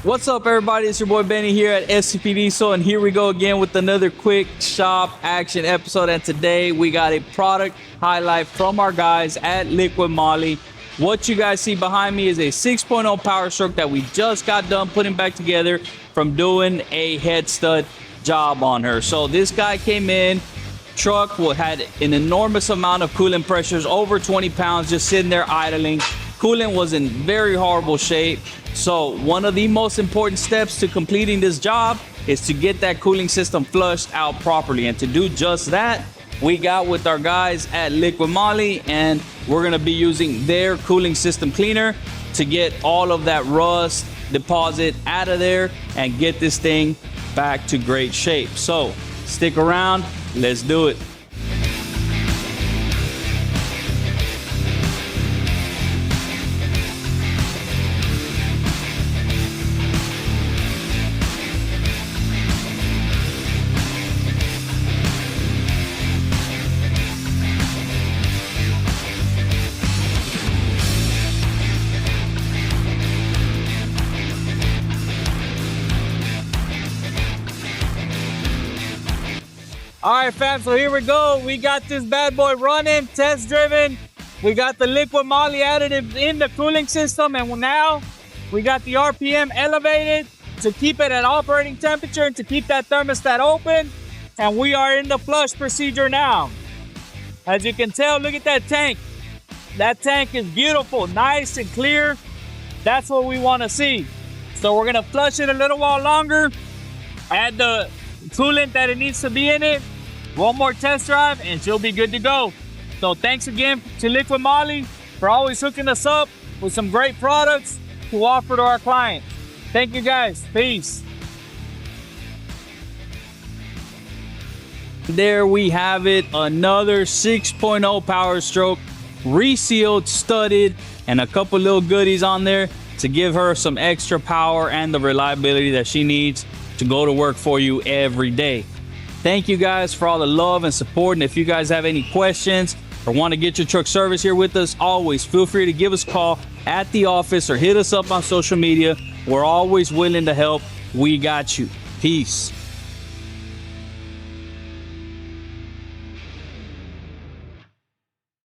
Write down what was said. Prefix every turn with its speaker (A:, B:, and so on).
A: What's up, everybody? It's your boy Benny here at STPDIESEL, and here we go again with another quick shop action episode. And today we got a product highlight from our guys at Liquid Moly. What you guys see behind me is a 6.0 Powerstroke that we just got done putting back together from doing a head stud job on her. So this guy came in, truck had an enormous amount of coolant pressures, over 20 pounds, just sitting there idling. Coolant was in very horrible shape. So one of the most important steps to completing this job is to get that cooling system flushed out properly. And to do just that, we got with our guys at Liquid Moly, and we're gonna be using their cooling system cleaner to get all of that rust deposit out of there and get this thing back to great shape. So stick around, let's do it. All right, fam, so here we go. We got this bad boy running, test driven. We got the Liquid Moly additive in the cooling system, and now we got the RPM elevated to keep it at operating temperature and to keep that thermostat open. And we are in the flush procedure now. As you can tell, look at that tank. That tank is beautiful, nice and clear. That's what we want to see. So we're gonna flush it a little while longer, add the coolant that it needs to be in it, one more test drive, and she'll be good to go. So thanks again to Liquid Moly for always hooking us up with some great products to offer to our clients. Thank you guys. Peace. There we have it, another 6.0 Powerstroke, resealed, studded, and a couple little goodies on there to give her some extra power and the reliability that she needs to go to work for you every day. Thank you guys for all the love and support. And if you guys have any questions or want to get your truck service here with us, always feel free to give us a call at the office or hit us up on social media. We're always willing to help. We got you. Peace.